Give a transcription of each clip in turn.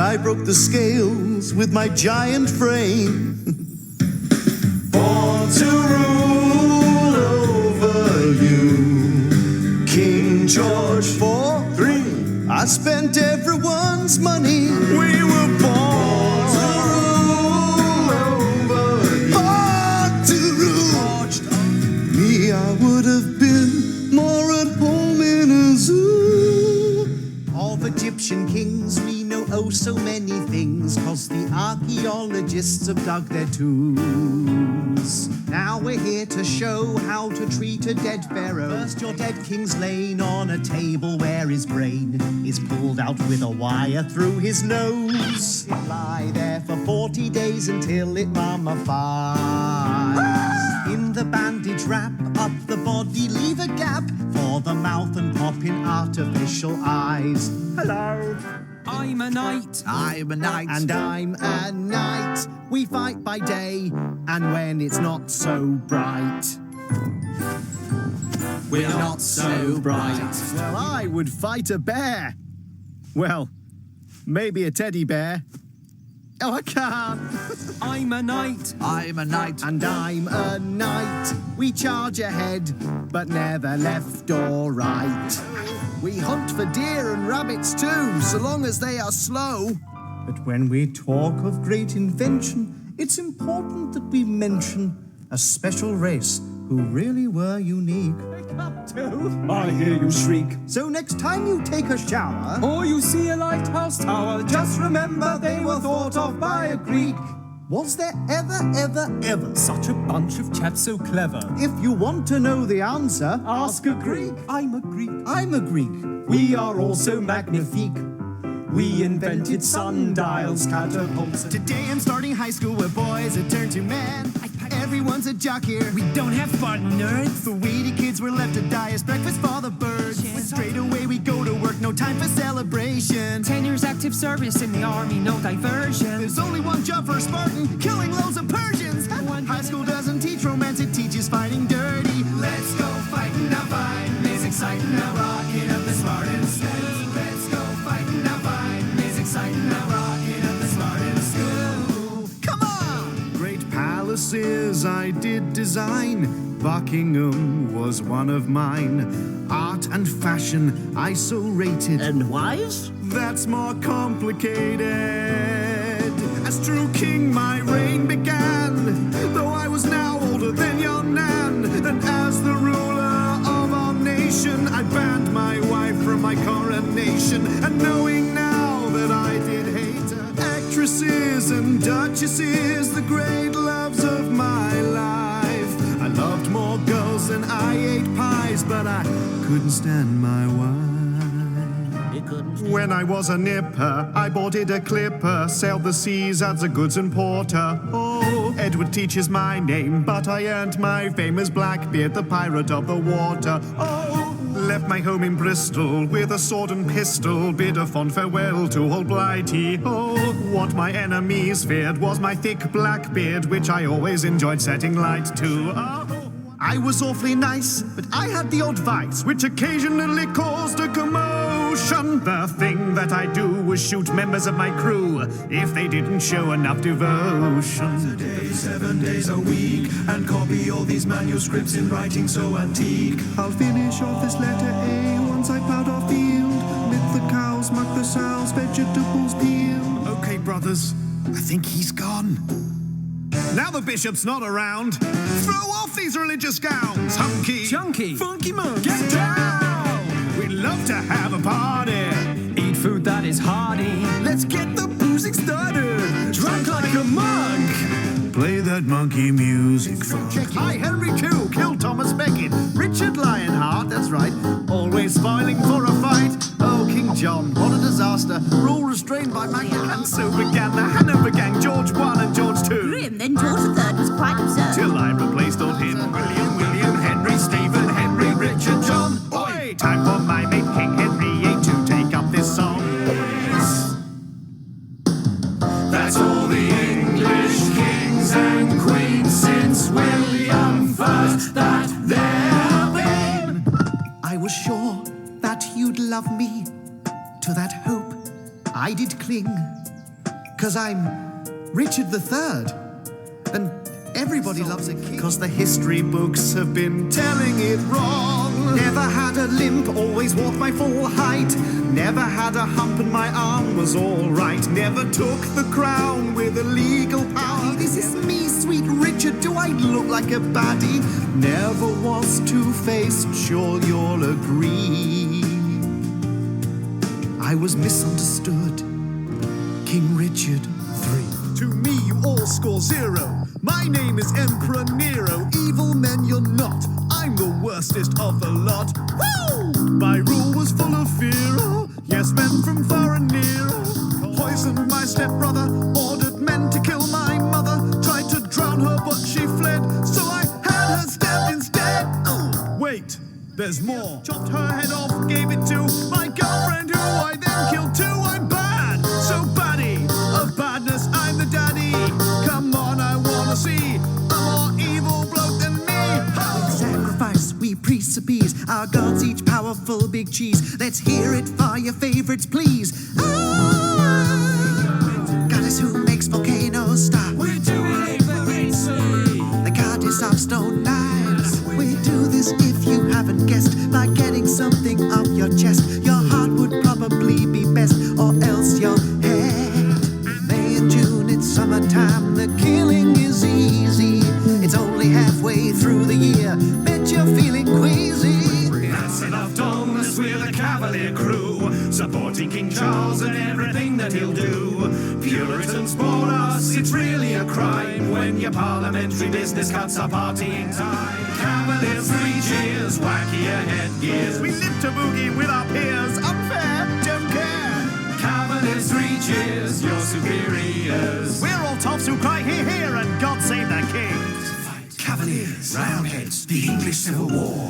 I broke the scales with my giant frame. Born to rule over you, King George IV. I spent everyone's money. We were born to rule over you. Born to rule. Me, I would have been more at home in a zoo. Of Egyptian kings we know oh so many things, 'cause the archaeologists have dug their tombs. Now we're here to show how to treat a dead pharaoh. First your dead king's lain on a table where his brain is pulled out with a wire through his nose. It lie there for 40 days until it mummifies. In the bandage wrap up the body, leave a gap for the mouth and pop in artificial eyes. Hello. I'm a knight. I'm a knight. And I'm a knight. We fight by day, and when it's not so bright, We're not so bright. well, I would fight a bear. Well, maybe a teddy bear. Oh, I can't. I'm a knight. I'm a knight. And I'm a knight. We charge ahead, but never left or right. We hunt for deer and rabbits too, so long as they are slow. But when we talk of great invention, it's important that we mention a special race who really were unique. I hear you shriek. So next time you take a shower, Or you see a lighthouse tower, just remember they were thought of by a Greek. Was there ever such a bunch of chaps so clever. If you want to know the answer, Ask a Greek. I'm a Greek. I'm a Greek. We are also magnifique. We invented sundials, catapults. Today I'm starting high school where boys have turned to men. Everyone's a jock here. We don't have fun, nerds. The weedy kids were left to die as breakfast for the birds. Straight away we go to work, no time for celebration. 10 years active service in the army, no diversion. There's only one job for a Spartan, killing loads of Persians. High school doesn't teach romance, it teaches fighting dirty. Let's go fighting now, fight. It's exciting now, rocking up the Spartans. Let's go fighting now, fight. It's exciting now, rocking up the Spartans. School. Come on! Great palaces I did design. Buckingham was one of mine. Art and fashion I so rated. And wise? That's more complicated. As true king my reign began, though I was now older than your nan. And as the ruler of our nation, I banned my wife from my coronation. And knowing now that I did hate her, actresses and duchesses, the great loves of my life. I loved more girls than I ate pies, but I couldn't stand my wife. When I was a nipper, I boarded a clipper, sailed the seas as a goods importer. Oh, Edward teaches my name, but I earned my fame as Blackbeard, the pirate of the water. Oh, left my home in Bristol with a sword and pistol, bid a fond farewell to old Blighty. Oh, what my enemies feared was my thick black beard, which I always enjoyed setting light to. Oh, I was awfully nice, but I had the odd vice, which occasionally caused a commotion. The thing that I do was shoot members of my crew if they didn't show enough devotion. Today, 7 days a week, and copy all these manuscripts in writing so antique. I'll finish off this letter A once I ploughed our field. Milk the cows, muck the sows, vegetables peel. Okay, brothers, I think he's gone. Now the bishop's not around, throw off these religious gowns. Hunky, Chunky. funky monks, get down. We'd love to have a party. Eat food that is hearty. Let's get the boozing started. Drunk like a monk. Play that monkey music, folks. Hi, Henry II killed Thomas Becket. Richard Lionheart, that's right, always spoiling for a fight. Oh, King John, what a disaster. Rule restrained by Magna. And so began the Hanover gang, George I and George II. Grim, then George III was quite absurd. Till I replaced old him. William, Henry, Stephen, Henry, Richard, John. Oi! Time for my mate King Henry VIII to take up this song. That's all the English kings and queens since William I that there have been. I was sure that you'd love me. To that hope I did cling. 'Cause I'm Richard III. And everybody loves a king. 'Cause the history books have been telling it wrong. Never had a limp, always walked my full height. Never had a hump and my arm was all right. Never took the crown with a legal power. Is this me, sweet Richard? Do I look like a baddie? Never was two-faced, sure you'll agree. I was misunderstood, King Richard III. To me, you all score 0. My name is Emperor Nero. Evil men, you're not. I'm the worstest of the lot. Woo! My rule was full of fear. Yes, men from far and near. Poisoned my stepbrother. Ordered men to kill my mother. Tried to drown her, but she fled. So I had her stabbed instead. Wait, there's more. Chopped her head off, gave it to my girlfriend, who I then killed too. I'm bad, so baddie. Of badness, I'm the daddy. Come on, I wanna see a more evil bloke than me. Sacrifice, we priests appease our gods, each powerful big cheese. Let's hear it for your favorites, please. Goddess who makes volcanoes stop. We're doing it for Italy. The goddess of stone knives. We do this, if you haven't guessed, by getting something off your chest. Your heart would probably be best, or else your head. May and June, it's summertime, the killing is easy. It's only halfway through the year, bet you're feeling queasy. That's enough dullness, we're the Cavalier crew, supporting King Charles and everything that he'll do. Puritans bought us, it's really a crime when your parliamentary business cuts our partying time. Cavaliers, 3 cheers, wackier headgears. We live to boogie with our peers, unfair, don't care. Cavaliers, 3 cheers, you're superiors. We're all toffs who cry hear, hear, and God save the king. Cavaliers, Roundheads, the English Civil War.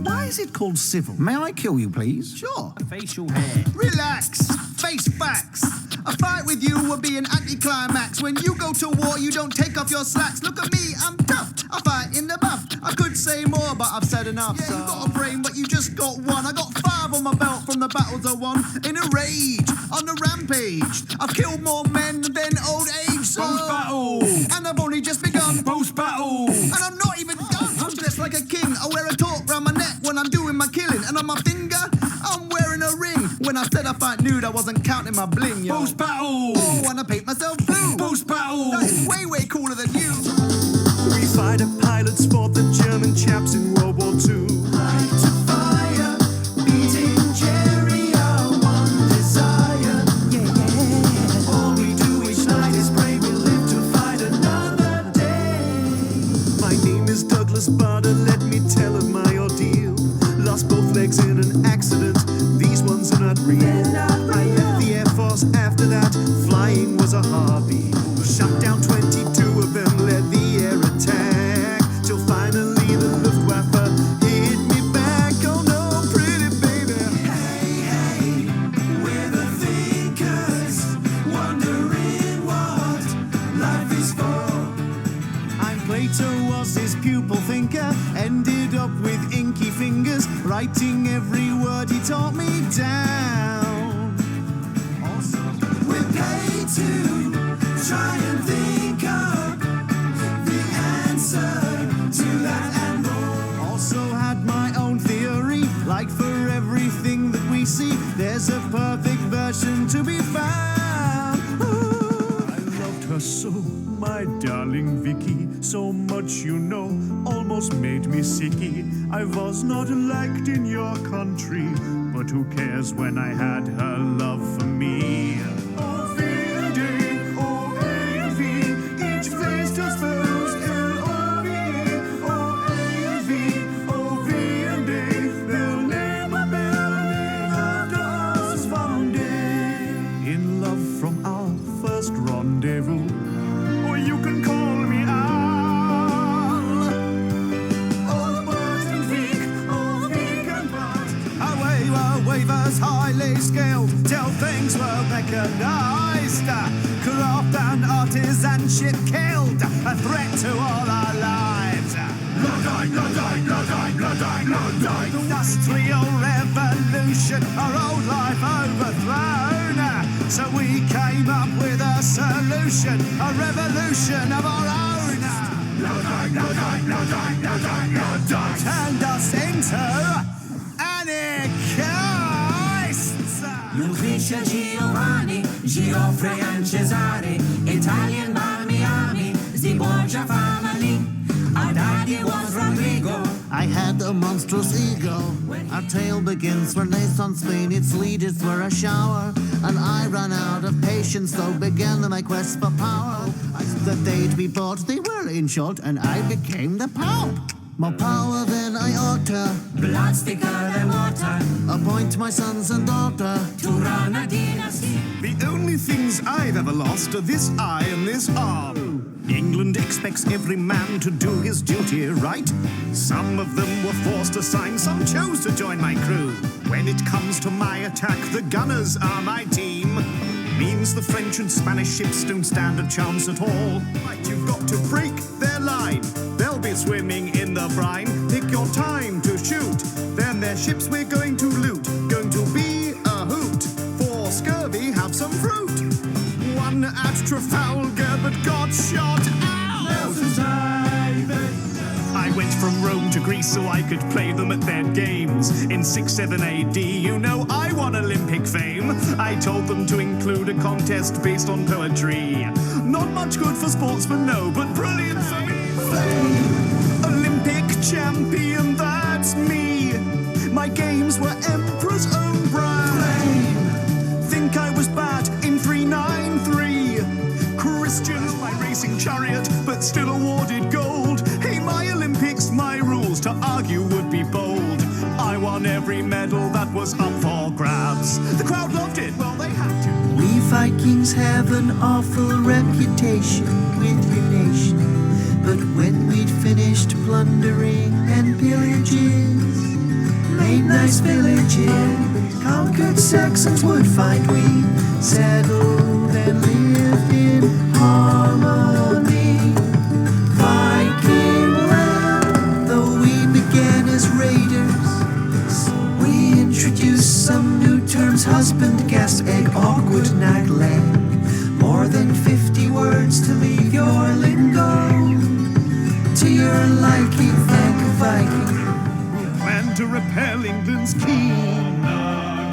Why is it called civil? May I kill you, please? Sure. Facial hair. Relax. Face facts. A fight with you will be an anticlimax. When you go to war, you don't take off your slacks. Look at me, I'm tough. I fight in the buff. I could say more, but I've said enough. Yeah, you got a brain, but you just got one. I got 5 on my belt from the battles I won. In a rage, on the rampage. I've killed more men than old age. So Post-battle. And I've only just begun. Post-battle. And I'm not even done. I'm dressed like a king. I wear a torque round my neck when I'm doing my killing. And on my finger, I'm wearing a ring. When I said I fight nude, I wasn't counting my bling, yo. Post-battle. Oh, and I paint myself blue. Post-battle. That is way, way cooler than you. We fighter pilots fought the German chaps in World War II. Light to fire, beating Jerry, our one desire. Yeah, yeah. All we do each night is pray we live to fight another day. My name is Douglas Bader, let me tell of my ordeal. Lost both legs in an accident, these ones are not real. I left the Air Force after that, flying was a hobby. Shot down 22 of them, led the air attack, till finally the Luftwaffe hit me back. Oh no, pretty baby. Hey, hey, we're the thinkers, wondering what life is for. I'm Plato, was his pupil thinker, ended up with inky fingers, writing every word he taught me down. We're paid to try and think up the answer to that and more. Also had my own theory, like for everything that we see, there's a perfect version to be found. I loved her so, my darling Vicky, so much you know, almost made me sicky. I was not liked in your country, but who cares when I had her love for me? Oh, Vinde, oh, envy, each face just first, L-O-V-E, oh, envy, oh, Vinde, they'll name a building after us one day. In love from our first rendezvous, or you can call me Al. Oh, Bert and Vic, oh, Vic and Bart. Away were wavers highly skilled, till things were mechanized. Craft and artisanship killed, a threat to all our lives. Blood-eyed, blood-eyed, blood-eyed, blood-eyed, blood-eyed. The industrial revolution, our old life overthrown. So we came up with a solution, a revolution of our own. No die, no die, no die, no die, no die. Turned us into anarchists. Lucretia, Giovanni, Geoffrey and Cesare, Italian Miami, the Borgia family. Our daddy was Rodrigo. I had a monstrous ego. Our tale begins Renaissance Spain. Its leaders were a shower, and I ran out of patience, so began my quest for power. That they'd be bought, they were in short, and I became the Pope. More power than I ought to. Blood thicker than water. Appoint my sons and daughter To run a dynasty. The only things I've ever lost are this eye and this arm. England expects every man to do his duty, right? Some of them were forced to sign, some chose to join my crew. When it comes to my attack, the gunners are my team. Means the French and Spanish ships don't stand a chance at all. Right, you've got to break their line. They'll be swimming in the brine. Pick your time to shoot. Then their ships we're going to loot. Going to be a hoot. For scurvy, have some fruit. One at Trafalgar but got shot out. I went from Rome to Greece so I could play them at their games. In 6-7 AD, you know I won Olympic fame. I told them to include a contest based on poetry. Not much good for sportsmen, no, but brilliant for me. Olympic champion, that's me. My games were Emperor's own brand. Think I was bad in 393. Christian, my racing chariot, but still awarded gold. Hey, my Olympics, my rules, to argue would be bold. I won every medal that was up for grabs. The crowd loved it, well, they had to. We Vikings have an awful reputation with your nation. But when we'd finished plundering and pillages, made nice villages, conquered Saxons would find we settled and lived in harmony. Viking land, though we began as raiders, we introduced some new terms: husband, gasp, egg, awkward, nag, leg. More than 50 words to leave your lingo to your liking, thank a Viking. Plan to repel England's king.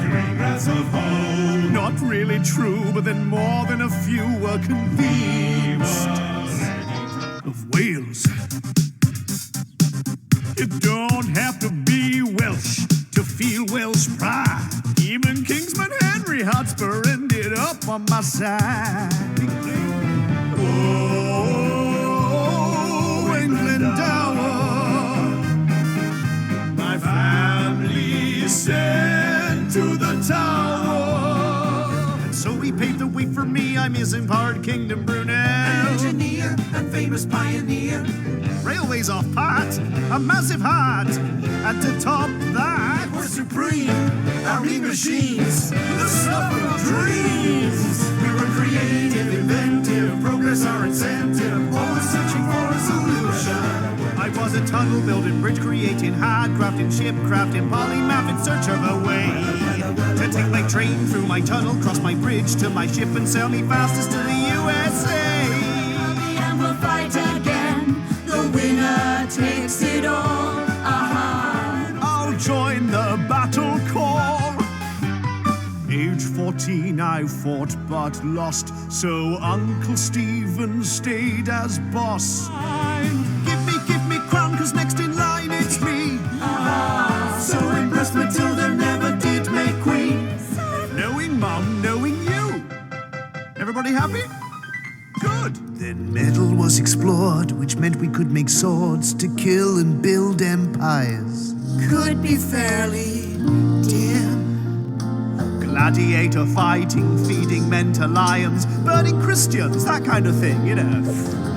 Green grass of home. Not really true, but then more than a few were convinced. Of Wales. You don't have to be Welsh to feel Welsh pride. Even Kingsman Henry Hotspur ended up on my side. Oh, England dower, my family sent to the tower. And so he paved the way for me. I'm his Empire Kingdom Brunel. An engineer, a famous pioneer. Railways off part, a massive heart. And to top that, We're supreme, our machines, the stuff of dreams. We were creative, inventive, progress our incentive, always searching for a solution. I was a tunnel building, bridge creating, hard crafting, ship crafting, polymath in search of a way to take my train through my tunnel, cross my bridge to my ship and sail me fastest to the USA. And we'll fight again. The winner takes it all. I'll join the battle call. Age 14 I fought but lost, so Uncle Stephen stayed as boss. Give me crown, cause next in line it's me. So impressed Matilda never did make queen. Knowing Mum, knowing you. Everybody happy? Good. Then metal was explored, which meant we could make swords to kill and build empires. Could be fairly dim. Gladiator fighting, feeding men to lions, burning Christians, that kind of thing, you know.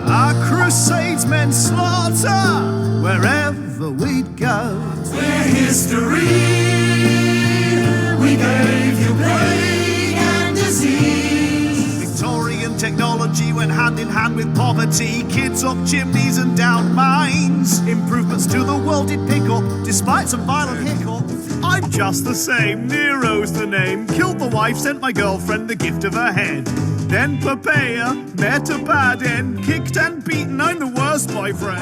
Our crusades meant slaughter wherever we'd go. We're history. We gave you plague and disease. Victorian technology technology went hand in hand with poverty. Kids up chimneys and down mines. Improvements to the world did pick up, despite some violent hiccups. I'm just the same, Nero's the name. Killed the wife, sent my girlfriend the gift of her head. Then Popea met a bad end. Kicked and beaten, I'm the worst boyfriend.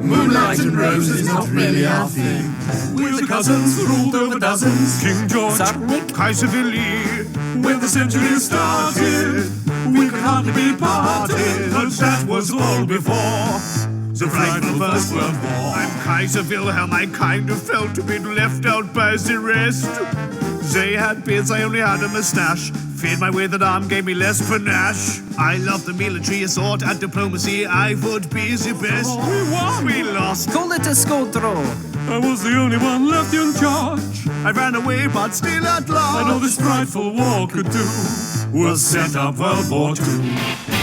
Moonlight and roses is not really our thing. We're the cousins who ruled over dozens. King George, Kaiser Willy. When the century started, we could hardly be parted. But that was all before the frightful First World War. I'm Kaiser Wilhelm, I kind of felt a bit left out by the rest. They had beards, I only had a moustache. Feared my withered arm gave me less panache. I love the military assault and diplomacy. I would be the best. We won. We lost. Call it a scoldro. I was the only one left in charge. I ran away, but still at And all large. this frightful war could do was set up World War II.